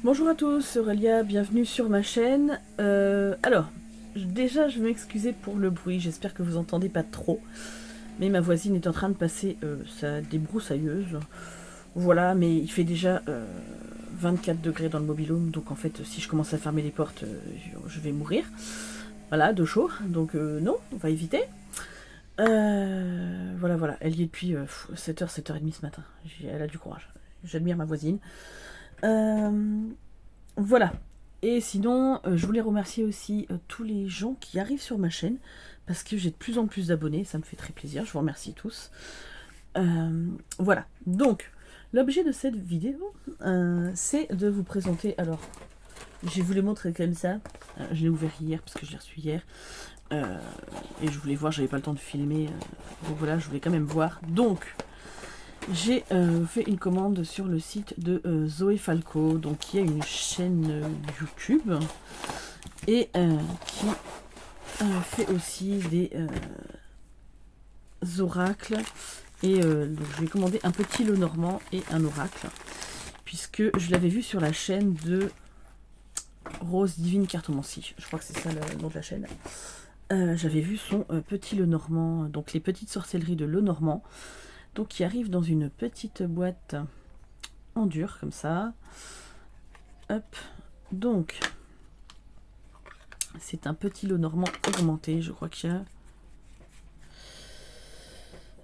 Bonjour à tous, c'est Aurélia, bienvenue sur ma chaîne. Déjà je vais m'excuser pour le bruit, j'espère que vous entendez pas trop. Mais ma voisine est en train de passer sa débroussailleuse. Voilà, mais il fait déjà 24 degrés dans le mobil-home, donc en fait si je commence à fermer les portes, je vais mourir. Voilà, de chaud, donc non, on va éviter. Voilà, elle y est depuis 7h, 7h30 ce matin. Elle a du courage. J'admire ma voisine. Euh, Voilà. Et sinon, je voulais remercier aussi tous les gens qui arrivent sur ma chaîne, parce que j'ai de plus en plus d'abonnés, ça me fait très plaisir, je vous remercie tous. Voilà, donc, l'objet de cette vidéo, c'est de vous présenter, alors, je vais vous les montrer comme ça, je l'ai ouvert hier, parce que je l'ai reçu hier, et je voulais voir, j'avais pas le temps de filmer, donc voilà, je voulais quand même voir. Donc, j'ai fait une commande sur le site de Zoé Falco, donc qui a une chaîne YouTube et qui fait aussi des oracles. Et donc je vais commander un petit lot normand et un oracle, puisque je l'avais vu sur la chaîne de Rose Divine Cartomancie. Je crois que c'est ça le nom de la chaîne. J'avais vu son petit lot normand, donc les petites sorcelleries de lot normand. Donc qui arrive dans une petite boîte en dur comme ça. Hop. Donc c'est un petit lot normand augmenté. Je crois qu'il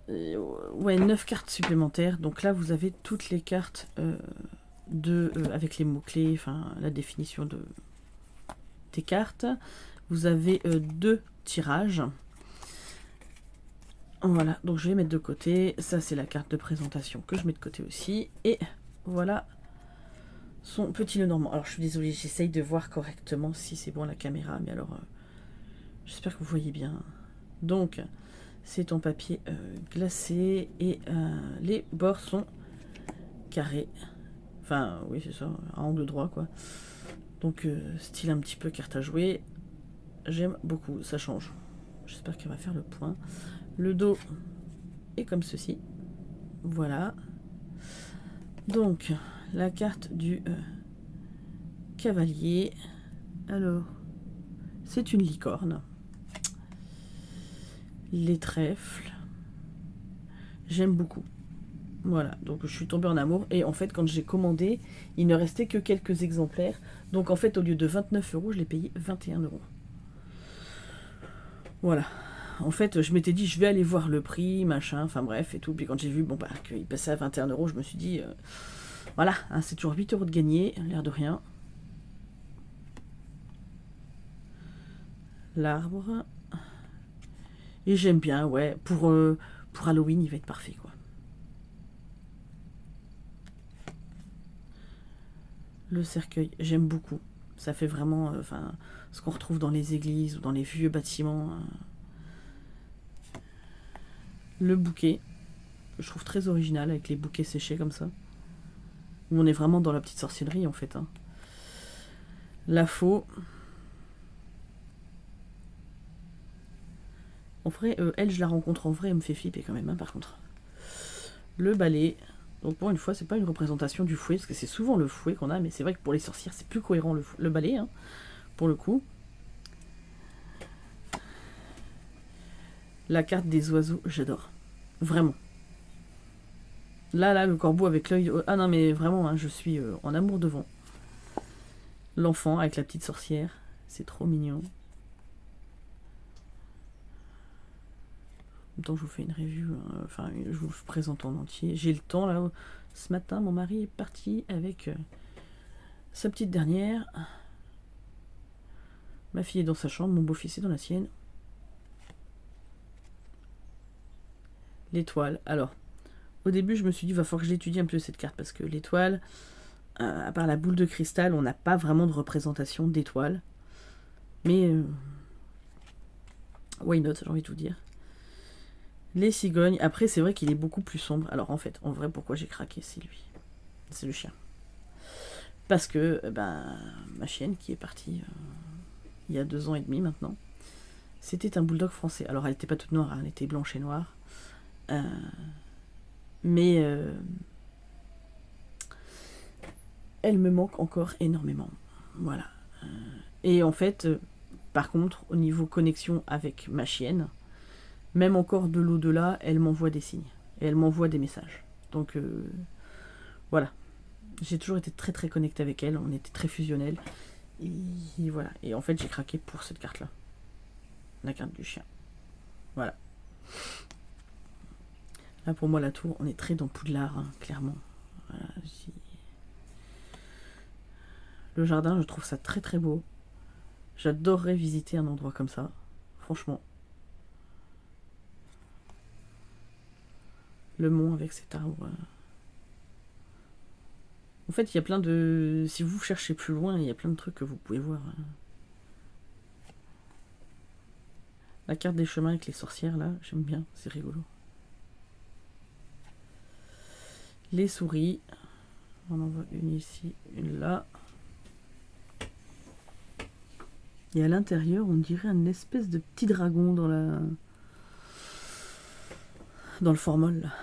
y a ouais, 9 cartes supplémentaires. Donc là vous avez toutes les cartes avec les mots-clés, enfin la définition des cartes. Vous avez 2 tirages. Voilà, donc je vais mettre de côté. Ça c'est la carte de présentation que je mets de côté aussi. Et voilà son petit Lenormand. Alors je suis désolée, j'essaye de voir correctement si c'est bon la caméra, mais alors j'espère que vous voyez bien. Donc c'est en papier glacé et les bords sont carrés. Enfin oui c'est ça, à angle droit quoi. Donc style un petit peu carte à jouer. J'aime beaucoup, ça change. J'espère qu'elle va faire le point. Le dos est comme ceci. Voilà. Donc la carte du cavalier. Alors, c'est une licorne. Les trèfles. J'aime beaucoup. Voilà, donc je suis tombée en amour. Et en fait, quand j'ai commandé, il ne restait que quelques exemplaires. Donc en fait, au lieu de 29 euros, je l'ai payé 21 euros. Voilà. En fait, je m'étais dit, je vais aller voir le prix, machin, enfin bref, et tout. Puis quand j'ai vu qu'il passait à 21 euros, je me suis dit, voilà, hein, c'est toujours 8 euros de gagné, l'air de rien. L'arbre. Et j'aime bien, ouais. Pour Halloween, il va être parfait, quoi. Le cercueil, j'aime beaucoup. Ça fait vraiment ce qu'on retrouve dans les églises ou dans les vieux bâtiments. Le bouquet, que je trouve très original, avec les bouquets séchés comme ça. Où on est vraiment dans la petite sorcellerie, en fait. Hein. La faux. En vrai, elle, je la rencontre en vrai, elle me fait flipper quand même, hein, par contre. Le balai. Donc pour une fois, c'est pas une représentation du fouet, parce que c'est souvent le fouet qu'on a, mais c'est vrai que pour les sorcières, c'est plus cohérent le balai, hein, pour le coup. La carte des oiseaux, j'adore. Vraiment. Là, le corbeau avec l'œil... Ah non, mais vraiment, hein, je suis en amour devant. L'enfant avec la petite sorcière, c'est trop mignon. En même temps, je vous fais une review, enfin, je vous présente en entier. J'ai le temps, là. Ce matin, mon mari est parti avec sa petite dernière. Ma fille est dans sa chambre, mon beau-fils est dans la sienne. L'étoile. Alors, au début, je me suis dit, va falloir que je l'étudie un peu cette carte, parce que l'étoile, à part la boule de cristal, on n'a pas vraiment de représentation d'étoile. Mais, why not, j'ai envie de vous dire. Les cigognes. Après, c'est vrai qu'il est beaucoup plus sombre. Alors, en fait, en vrai, pourquoi j'ai craqué, c'est lui. C'est le chien. Parce que, ma chienne, qui est partie il y a 2 ans et demi maintenant, c'était un bulldog français. Alors, elle n'était pas toute noire, hein, elle était blanche et noire. Mais elle me manque encore énormément. Voilà. Et en fait, par contre, au niveau connexion avec ma chienne, même encore de l'au-delà, elle m'envoie des signes. Et elle m'envoie des messages. Donc voilà. J'ai toujours été très très connectée avec elle. On était très fusionnels. Et voilà. Et en fait, j'ai craqué pour cette carte-là. La carte du chien. Voilà. Là, pour moi, la tour, on est très dans Poudlard, hein, clairement. Voilà, le jardin, je trouve ça très très beau. J'adorerais visiter un endroit comme ça. Franchement. Le mont avec cet arbre. En fait, il y a plein de... Si vous cherchez plus loin, il y a plein de trucs que vous pouvez voir. La carte des chemins avec les sorcières, là, j'aime bien. C'est rigolo. Les souris. On en voit une ici, une là. Et à l'intérieur, on dirait une espèce de petit dragon dans le formol. Là.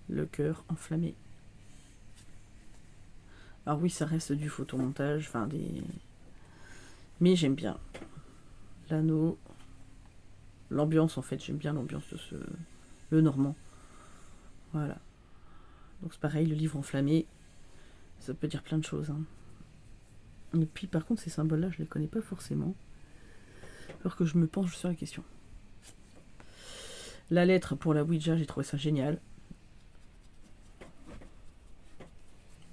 Le cœur enflammé. Alors oui, ça reste du photomontage, enfin des... Mais j'aime bien. L'anneau. L'ambiance, en fait, j'aime bien l'ambiance de le normand. Voilà. Donc c'est pareil, le livre enflammé, ça peut dire plein de choses. Hein. Et puis par contre, ces symboles-là, je les connais pas forcément. Alors que je me penche sur la question. La lettre pour la Ouija, j'ai trouvé ça génial.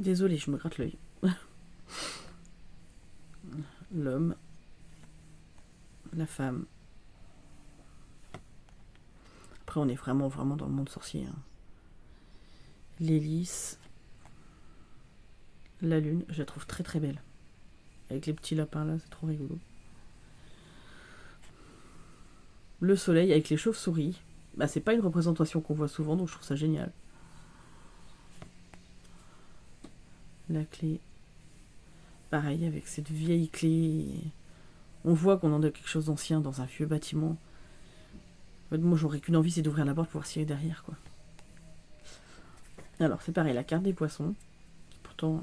Désolée, je me gratte l'œil. L'homme. La femme. Après, on est vraiment dans le monde sorcier. Hein. L'hélice. La lune, je la trouve très très belle. Avec les petits lapins là, c'est trop rigolo. Le soleil avec les chauves-souris. Bah, c'est pas une représentation qu'on voit souvent, donc je trouve ça génial. La clé. Pareil, avec cette vieille clé. On voit qu'on en a quelque chose d'ancien dans un vieux bâtiment. En fait, moi, j'aurais qu'une envie, c'est d'ouvrir la porte pour voir s'il y a derrière, quoi. Alors, c'est pareil, la carte des poissons. Pourtant,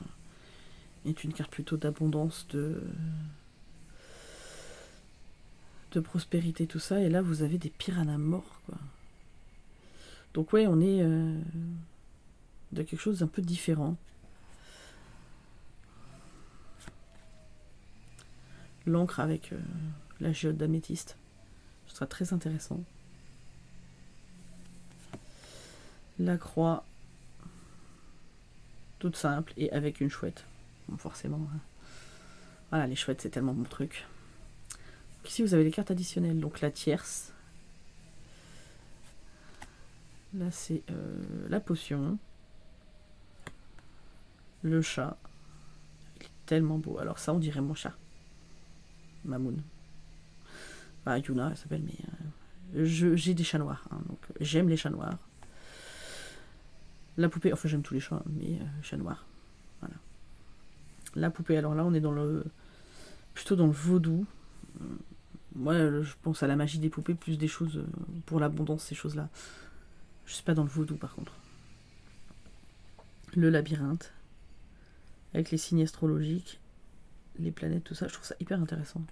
est une carte plutôt d'abondance, de prospérité, tout ça. Et là, vous avez des piranhas morts, quoi. Donc, ouais, on est de quelque chose d'un peu différent. L'encre avec la géode d'améthyste. Ce sera très intéressant. La croix. Toute simple et avec une chouette. Bon, forcément. Hein. Voilà, les chouettes, c'est tellement mon truc. Donc ici, vous avez les cartes additionnelles. Donc la tierce. Là, c'est la potion. Le chat. Il est tellement beau. Alors ça, on dirait mon chat. Mamoun. Enfin, Yuna, elle s'appelle, mais j'ai des chats noirs. Hein, donc j'aime les chats noirs. La poupée, enfin j'aime tous les chats, mais chat noir. Voilà. La poupée, alors là, on est plutôt dans le vaudou. Moi, je pense à la magie des poupées, plus des choses pour l'abondance, ces choses-là. Je suis pas dans le vaudou, par contre. Le labyrinthe, avec les signes astrologiques, les planètes, tout ça, je trouve ça hyper intéressant.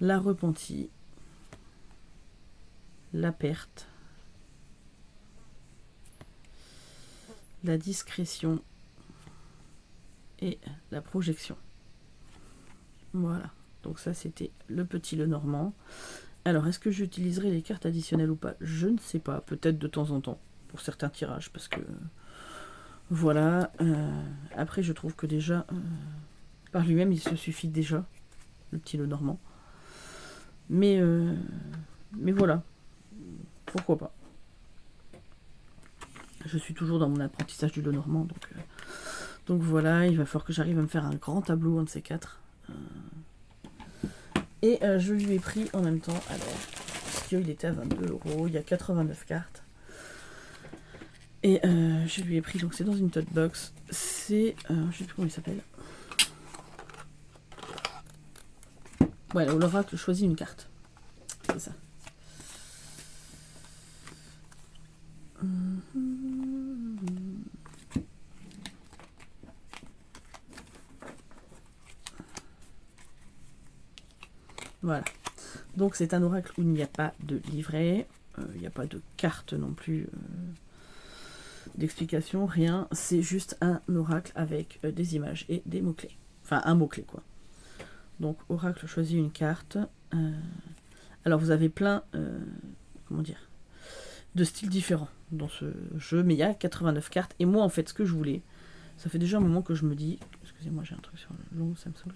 La repentie, la perte, la discrétion et la projection. Voilà. Donc ça, c'était le petit Lenormand. Alors, est-ce que j'utiliserai les cartes additionnelles ou pas? Je ne sais pas. Peut-être de temps en temps, pour certains tirages, parce que... Voilà. Après, je trouve que déjà, par lui-même, il se suffit déjà, le petit Lenormand. Mais voilà. Pourquoi pas. Je suis toujours dans mon apprentissage du Lenormand, donc voilà, il va falloir que j'arrive à me faire un grand tableau, un de ces quatre. Et je lui ai pris en même temps, alors, parce qu'il était à 22 €, il y a 89 cartes. Et je lui ai pris, donc c'est dans une tote box, c'est, je sais plus comment il s'appelle. Voilà, l'oracle choisit une carte. C'est ça. Voilà. Donc c'est un oracle où il n'y a pas de livret, il n'y a pas de carte non plus d'explication, rien. C'est juste un oracle avec des images et des mots-clés. Enfin, un mot-clé, quoi. Donc, oracle, choisis une carte. Alors, vous avez plein, comment dire, de styles différents dans ce jeu, mais il y a 89 cartes. Et moi, en fait, ce que je voulais, ça fait déjà un moment que je me dis, excusez-moi, j'ai un truc sur le long, ça me saoule,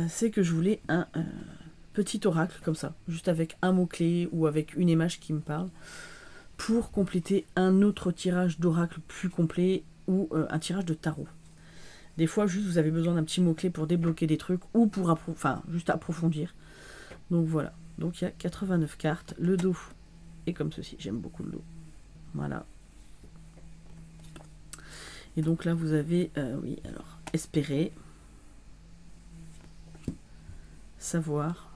c'est que je voulais un petit oracle comme ça, juste avec un mot-clé ou avec une image qui me parle, pour compléter un autre tirage d'oracle plus complet ou un tirage de tarot. Des fois, juste vous avez besoin d'un petit mot-clé pour débloquer des trucs ou pour juste approfondir. Donc voilà. Donc il y a 89 cartes. Le dos est comme ceci. J'aime beaucoup le dos. Voilà. Et donc là, vous avez, oui, alors, espérer, savoir,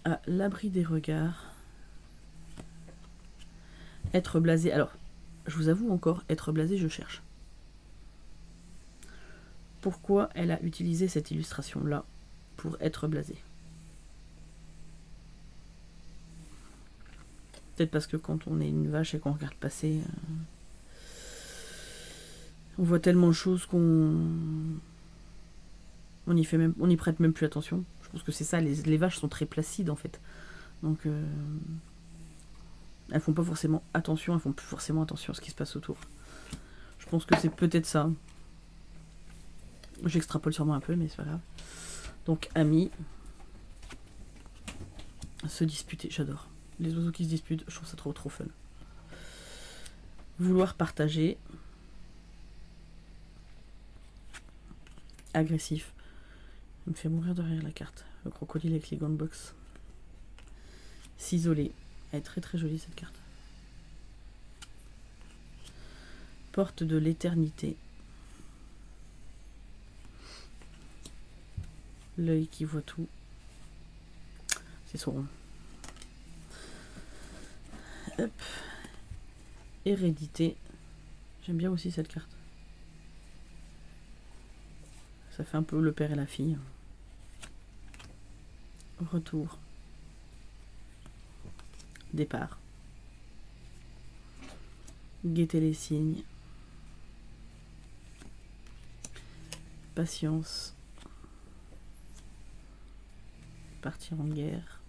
à l'abri des regards, être blasé. Alors, je vous avoue encore, être blasé, je cherche. Pourquoi elle a utilisé cette illustration-là pour être blasé? Peut-être parce que quand on est une vache et qu'on regarde passer, on voit tellement de choses qu'on y prête même plus attention. Je pense que c'est ça, les vaches sont très placides en fait. Donc elles font pas forcément attention, elles font plus forcément attention à ce qui se passe autour. Je pense que c'est peut-être ça. J'extrapole sûrement un peu, mais c'est pas grave. Donc, amis. Se disputer, j'adore. Les oiseaux qui se disputent, je trouve ça trop fun. Vouloir partager. Agressif. Il me fait mourir de rire la carte. Le crocodile avec les gants de boxe. S'isoler. Elle est très très jolie cette carte. Porte de l'éternité. L'œil qui voit tout. C'est Sauron. Hop. Hérédité. J'aime bien aussi cette carte. Ça fait un peu le père et la fille. Retour. Départ. Guetter les signes. Patience. Partir en guerre.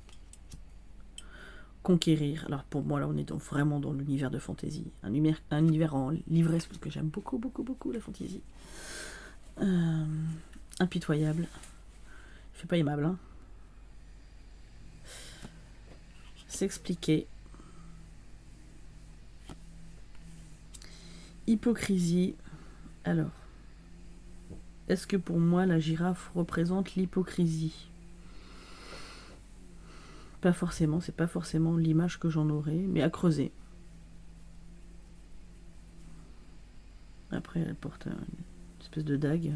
Conquérir. Alors pour moi là on est vraiment dans l'univers de fantasy. Un univers en livresque parce que j'aime beaucoup la fantasy. Impitoyable. Je suis pas aimable. Hein. S'expliquer. Hypocrisie. Alors. Est-ce que pour moi la girafe représente l'hypocrisie? Pas forcément, c'est pas forcément l'image que j'en aurais, mais à creuser. Après, elle porte une espèce de dague.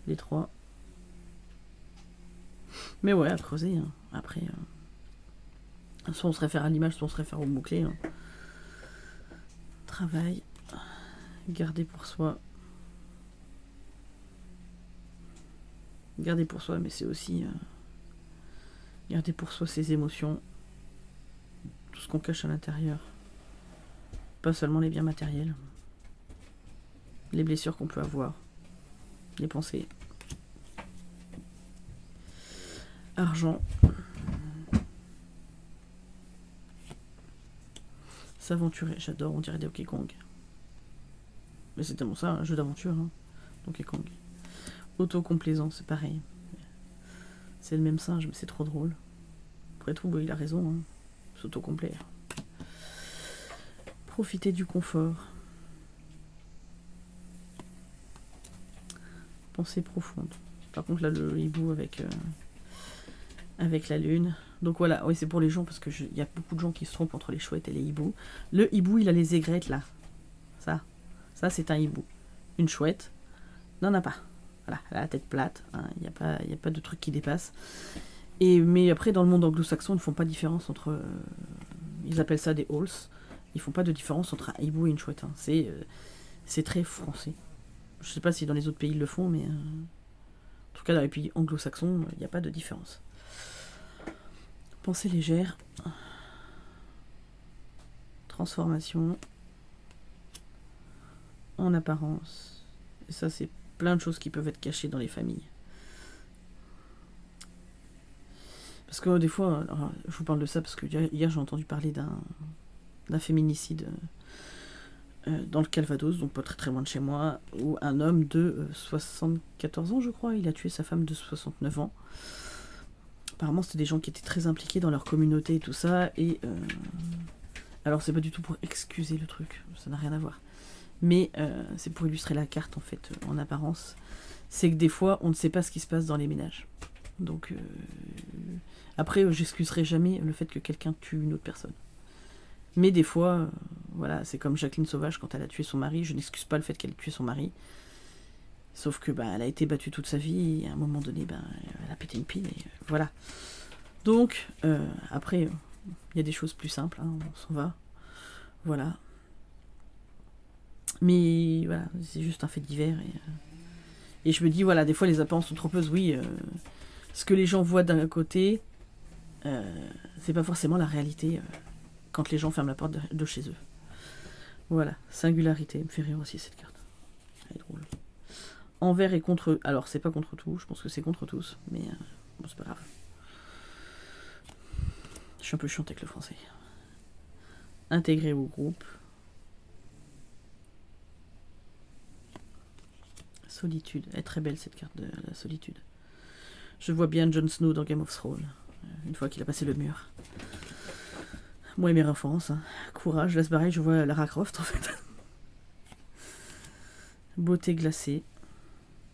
Les trois. Mais ouais, à creuser. Hein. Après, soit on se réfère à l'image, soit on se réfère au mot-clé. Hein. Travail. Garder pour soi. Garder pour soi, mais c'est aussi... garder pour soi ses émotions, tout ce qu'on cache à l'intérieur. Pas seulement les biens matériels. Les blessures qu'on peut avoir. Les pensées. Argent. S'aventurer. J'adore, on dirait des Donkey Kong. Mais c'est tellement ça, un jeu d'aventure. Hein. Donkey Kong. Autocomplaisance, c'est pareil. C'est le même singe, mais c'est trop drôle. Après tout, il a raison. Hein. S'autocomplet. Profiter du confort. Pensée profonde. Par contre, là, le hibou avec la lune. Donc voilà, oui, c'est pour les gens, parce qu'il y a beaucoup de gens qui se trompent entre les chouettes et les hiboux. Le hibou, il a les aigrettes, là. Ça c'est un hibou. Une chouette, n'en a pas. Voilà, elle a la tête plate, il n'y a pas de truc qui dépasse. Mais après, dans le monde anglo-saxon, ils ne font pas de différence entre... ils appellent ça des halls. Ils ne font pas de différence entre un hibou et une chouette. Hein. C'est très français. Je sais pas si dans les autres pays ils le font, mais en tout cas dans les pays anglo-saxons, il n'y a pas de différence. Pensée légère. Transformation. En apparence. Et ça, c'est plein de choses qui peuvent être cachées dans les familles. Parce que des fois, alors, je vous parle de ça parce que hier j'ai entendu parler d'un féminicide dans le Calvados, donc pas très très loin de chez moi, où un homme de 74 ans, je crois, il a tué sa femme de 69 ans. Apparemment, c'était des gens qui étaient très impliqués dans leur communauté et tout ça, et alors c'est pas du tout pour excuser le truc, ça n'a rien à voir. Mais c'est pour illustrer la carte, en fait, en apparence. C'est que des fois, on ne sait pas ce qui se passe dans les ménages. Donc, après, j'excuserai jamais le fait que quelqu'un tue une autre personne. Mais des fois, voilà, c'est comme Jacqueline Sauvage quand elle a tué son mari. Je n'excuse pas le fait qu'elle ait tué son mari. Sauf que elle a été battue toute sa vie et à un moment donné, elle a pété une pile et voilà. Donc, après, il y a des choses plus simples, hein, on s'en va. Voilà. Mais voilà, c'est juste un fait divers. Et je me dis, voilà, des fois les apparences sont trompeuses, oui. Ce que les gens voient d'un côté, c'est pas forcément la réalité quand les gens ferment la porte de chez eux. Voilà, singularité, me fait rire aussi cette carte. Elle est drôle. Envers et contre. Alors, c'est pas contre tout, je pense que c'est contre tous, mais bon, c'est pas grave. Je suis un peu chiante avec le français. Intégrer au groupe. Solitude. Elle est très belle cette carte de la solitude. Je vois bien Jon Snow dans Game of Thrones, une fois qu'il a passé le mur. Moi et mes références, hein. Courage, là c'est pareil, je vois Lara Croft en fait. Beauté glacée.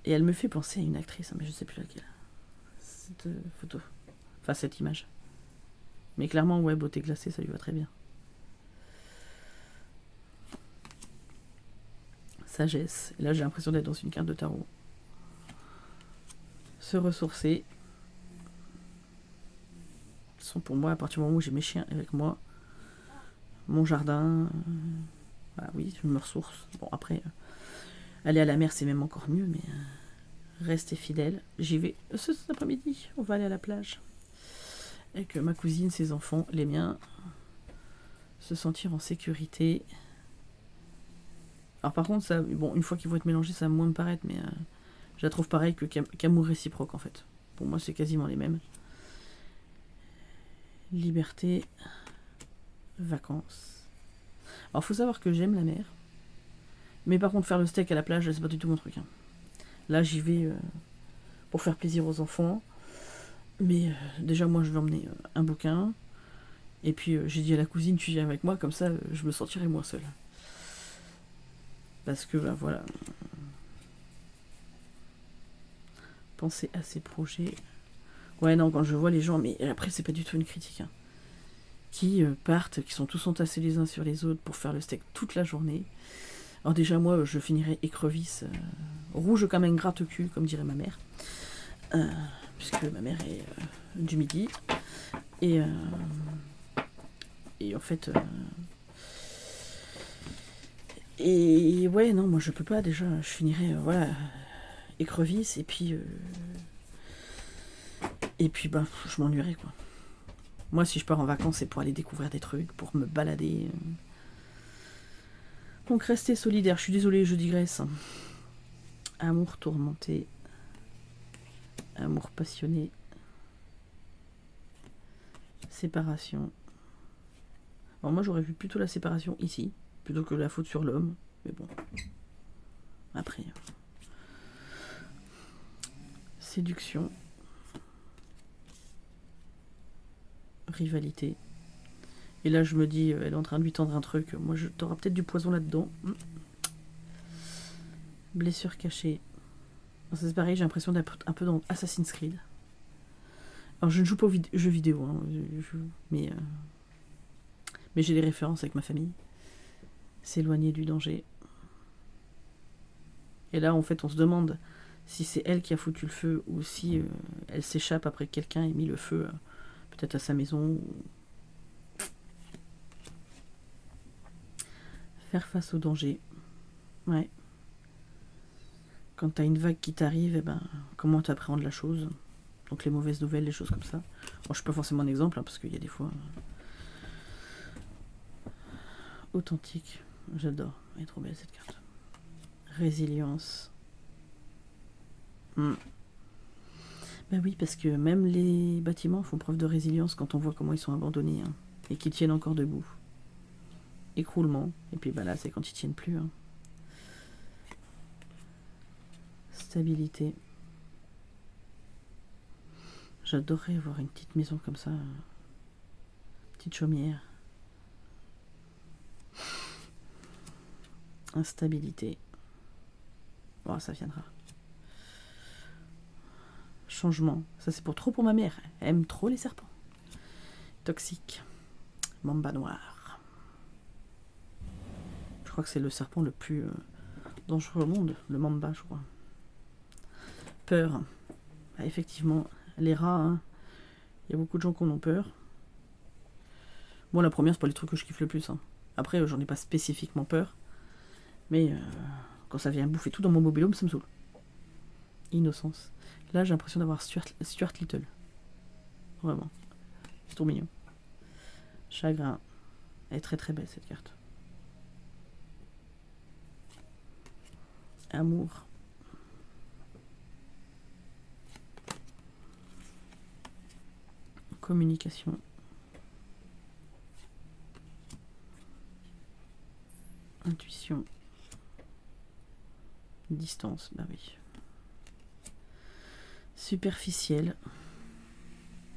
Et elle me fait penser à une actrice, mais je sais plus laquelle. Cette photo. Enfin, cette image. Mais clairement, ouais, beauté glacée, ça lui va très bien. Sagesse. Et là, j'ai l'impression d'être dans une carte de tarot. Se ressourcer. Ce sont pour moi, à partir du moment où j'ai mes chiens avec moi, mon jardin. Voilà, oui, je me ressource. Bon, après, aller à la mer, c'est même encore mieux, mais rester fidèle. J'y vais cet après-midi. On va aller à la plage. Avec ma cousine, ses enfants, les miens. Se sentir en sécurité. Alors par contre, ça, bon, une fois qu'ils vont être mélangés, ça va moins me paraître, mais je la trouve pareil qu'amour réciproque en fait. Pour moi, c'est quasiment les mêmes. Liberté, vacances. Alors faut savoir que j'aime la mer, mais par contre faire le steak à la plage, c'est pas du tout mon truc. Hein. Là, j'y vais pour faire plaisir aux enfants, mais déjà moi, je vais emmener un bouquin, et puis j'ai dit à la cousine, tu viens avec moi, comme ça, je me sentirai moins seule. Parce que, voilà. Penser à ses projets. Ouais, non, quand je vois les gens, mais après, c'est pas du tout une critique, hein, qui partent, qui sont tous entassés les uns sur les autres pour faire le steak toute la journée. Alors, déjà, moi, je finirais écrevisse, rouge comme un gratte-cul, comme dirait ma mère. Puisque ma mère est du Midi. Et en fait. Et ouais, non, moi je peux pas déjà. Je finirais, voilà, écrevisse et puis. Je m'ennuierais quoi. Moi, si je pars en vacances, c'est pour aller découvrir des trucs, pour me balader. Donc, rester solidaire. Je suis désolée, je digresse. Amour tourmenté. Amour passionné. Séparation. Alors, moi, j'aurais vu plutôt la séparation ici, plutôt que la faute sur l'homme. Mais bon. Après. Séduction. Rivalité. Et là, je me dis, elle est en train de lui tendre un truc. Moi, t'auras peut-être du poison là-dedans. Blessure cachée. C'est pareil, j'ai l'impression d'être un peu dans Assassin's Creed. Alors, je ne joue pas aux jeux vidéo, hein, mais j'ai des références avec ma famille. S'éloigner du danger. Et là, en fait, on se demande si c'est elle qui a foutu le feu ou si elle s'échappe après que quelqu'un ait mis le feu, peut-être à sa maison. Faire face au danger. Ouais. Quand tu as une vague qui t'arrive, eh ben, comment tu appréhendes la chose. Donc les mauvaises nouvelles, les choses comme ça. Bon, je suis pas forcément un exemple, hein, parce qu'il y a des fois... Authentique. J'adore. Elle est trop belle cette carte. Résilience. Ben oui, parce que même les bâtiments font preuve de résilience quand on voit comment ils sont abandonnés, hein, et qu'ils tiennent encore debout. Écroulement. Et puis ben là, c'est quand ils tiennent plus. Hein. Stabilité. J'adorerais avoir une petite maison comme ça. Petite chaumière. Instabilité. Bon, ça viendra. Changement. Ça, c'est pour ma mère. Elle aime trop les serpents. Toxique. Mamba noir. Je crois que c'est le serpent le plus dangereux au monde. Le mamba, je crois. Peur. Ah, effectivement, les rats, hein. Il y a beaucoup de gens qui en ont peur. Bon, la première, c'est pas les trucs que je kiffe le plus. Hein. Après, j'en ai pas spécifiquement peur. Mais quand ça vient bouffer tout dans mon mobilhome, ça me saoule. Innocence. Là, j'ai l'impression d'avoir Stuart Little. Vraiment. C'est trop mignon. Chagrin. Elle est très très belle cette carte. Amour. Communication. Intuition. Distance, bah oui. Superficiel.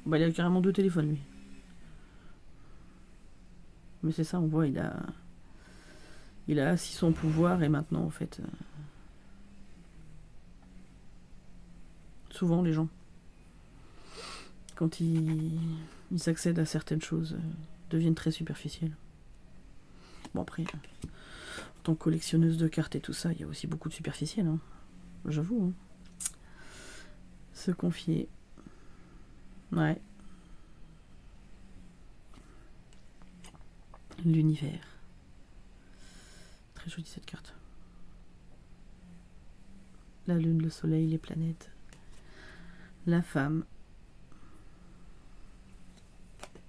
Bah, il a carrément 2 téléphones, lui. Mais c'est ça, on voit, il a assis son pouvoir et maintenant, en fait... souvent, les gens, quand ils accèdent à certaines choses, deviennent très superficiels. Bon, après, en tant que collectionneuse de cartes et tout ça, il y a aussi beaucoup de superficiels, hein. J'avoue. Hein. Se confier. Ouais. L'univers. Très jolie cette carte. La lune, le soleil, les planètes. La femme.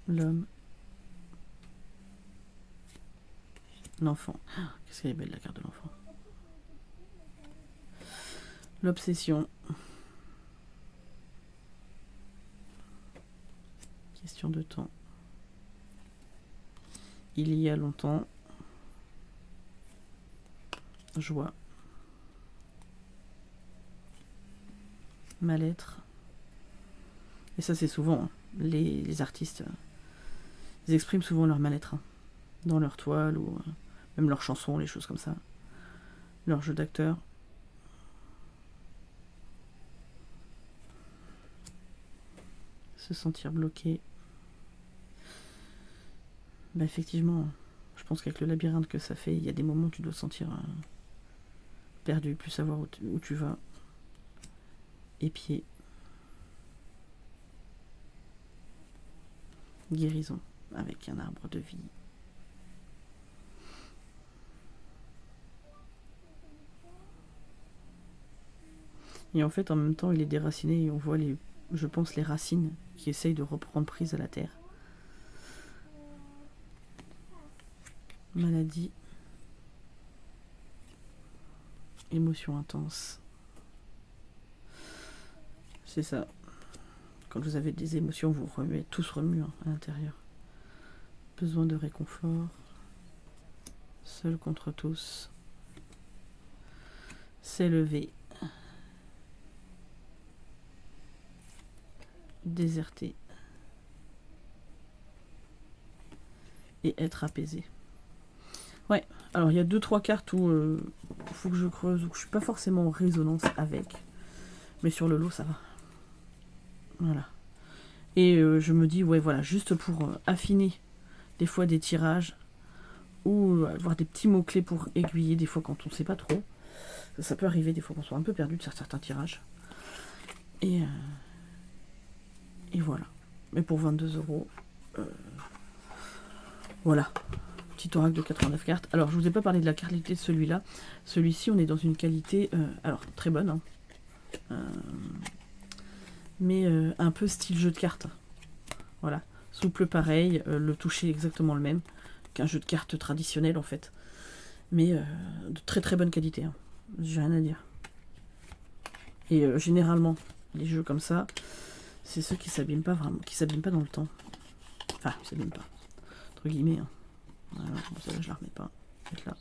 L'homme. L'enfant. Qu'est-ce qu'elle est belle la carte de l'enfant. L'obsession. Question de temps. Il y a longtemps. Joie. Mal-être. Et ça, c'est souvent, hein, les artistes, ils expriment souvent leur mal-être, hein, dans leur toile ou même leurs chansons, les choses comme ça. Leur jeu d'acteur. Se sentir bloqué. Bah effectivement, je pense qu'avec le labyrinthe que ça fait, il y a des moments où tu dois te sentir perdu, plus savoir où tu vas. Épier. Guérison avec un arbre de vie. Et en fait, en même temps, il est déraciné et on voit, je pense, les racines qui essayent de reprendre prise à la terre. Maladie. Émotion intense. C'est ça. Quand vous avez des émotions, vous remuez, tous remuent, hein, à l'intérieur. Besoin de réconfort. Seul contre tous. S'élever. Déserter. Et être apaisé. Ouais, alors il y a 2-3 cartes où il faut que je creuse, où je suis pas forcément en résonance avec. Mais sur le lot, ça va. Voilà. Et je me dis, ouais, voilà, juste pour affiner des fois des tirages ou avoir des petits mots-clés pour aiguiller des fois quand on ne sait pas trop. Ça peut arriver des fois qu'on soit un peu perdu de certains tirages. Et voilà. Mais pour 22 €, voilà. petit oracle de 89 cartes. Alors, je vous ai pas parlé de la qualité de celui-là. Celui-ci, on est dans une qualité, alors, très bonne, hein. Mais un peu style jeu de cartes. Voilà. Souple pareil, le toucher exactement le même qu'un jeu de cartes traditionnel, en fait. Mais de très très bonne qualité, hein. J'ai rien à dire. Et généralement, les jeux comme ça, c'est ceux qui s'abîment pas vraiment, qui s'abîment pas dans le temps. Enfin, ils s'abîment pas, entre guillemets, hein. Voilà, bon, ça, je la remets pas. Là.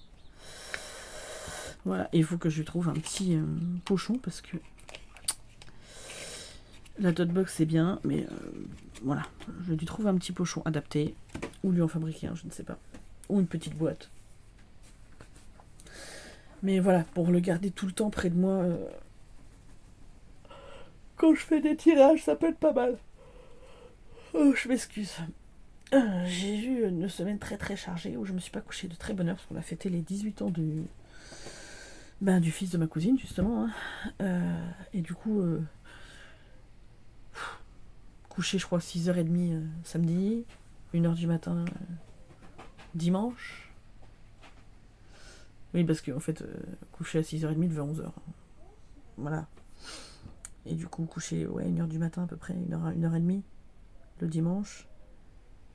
Voilà, et il faut que je lui trouve un petit pochon parce que la dotbox c'est bien, mais voilà, je lui trouve un petit pochon adapté ou lui en fabriquer un, je ne sais pas, ou une petite boîte. Mais voilà, pour le garder tout le temps près de moi, quand je fais des tirages, ça peut être pas mal. Oh, je m'excuse. J'ai eu une semaine très très chargée où je me suis pas couchée de très bonne heure parce qu'on a fêté les 18 ans du fils de ma cousine justement, hein. Et du coup couché je crois 6h30 samedi, 1h du matin dimanche. Oui parce qu'en fait couché à 6h30 vers 11h. Voilà. Et du coup couché 1h du matin à peu près, 1h30 le dimanche.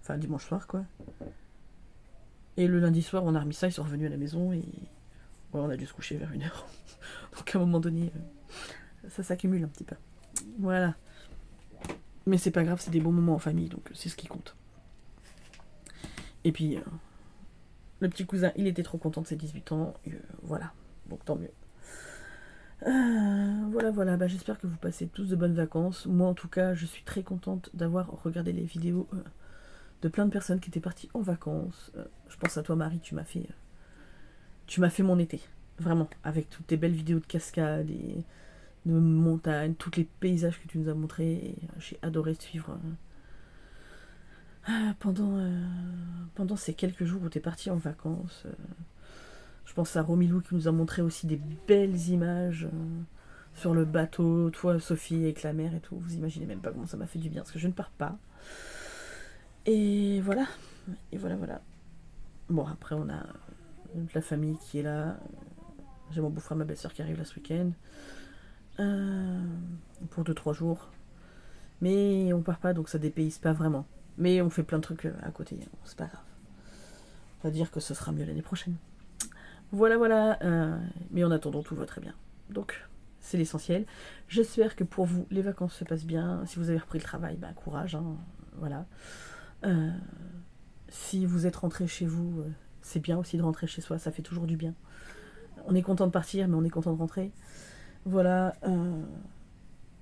Enfin, dimanche soir, quoi. Et le lundi soir, on a remis ça, ils sont revenus à la maison et on a dû se coucher vers 1h. Donc à un moment donné, ça s'accumule un petit peu. Voilà. Mais c'est pas grave, c'est des bons moments en famille, donc c'est ce qui compte. Et puis, le petit cousin, il était trop content de ses 18 ans. Voilà, donc tant mieux. Voilà, bah, j'espère que vous passez tous de bonnes vacances. Moi, en tout cas, je suis très contente d'avoir regardé les vidéos de plein de personnes qui étaient parties en vacances. Je pense à toi, Marie, tu m'as fait mon été, vraiment, avec toutes tes belles vidéos de cascades et de montagnes, tous les paysages que tu nous as montrés. J'ai adoré suivre pendant ces quelques jours où tu es partie en vacances. Je pense à Romilou qui nous a montré aussi des belles images sur le bateau, toi, Sophie, avec la mer et tout. Vous imaginez même pas comment ça m'a fait du bien, parce que je ne pars pas. Et voilà. Bon, après, on a de la famille qui est là. J'ai mon beau-frère, ma belle-sœur qui arrive là ce week-end. Pour 2-3 jours. Mais on part pas, donc ça dépayse pas vraiment. Mais on fait plein de trucs à côté. C'est pas grave. On va dire que ce sera mieux l'année prochaine. Voilà. Mais en attendant, tout va très bien. Donc, c'est l'essentiel. J'espère que pour vous, les vacances se passent bien. Si vous avez repris le travail, bah, courage. Hein, voilà. Si vous êtes rentré chez vous, c'est bien aussi de rentrer chez soi, ça fait toujours du bien. On est content de partir, mais on est content de rentrer. Voilà.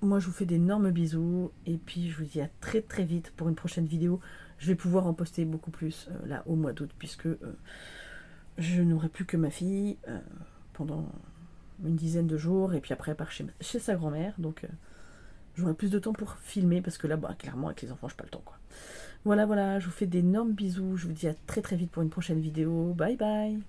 Moi, je vous fais d'énormes bisous. Et puis, je vous dis à très très vite pour une prochaine vidéo. Je vais pouvoir en poster beaucoup plus là au mois d'août, puisque je n'aurai plus que ma fille pendant une dizaine de jours. Et puis après, elle part chez sa grand-mère. Donc, j'aurai plus de temps pour filmer, parce que là, bah, clairement, avec les enfants, je n'ai pas le temps, quoi. Voilà, je vous fais d'énormes bisous. Je vous dis à très très vite pour une prochaine vidéo. Bye bye.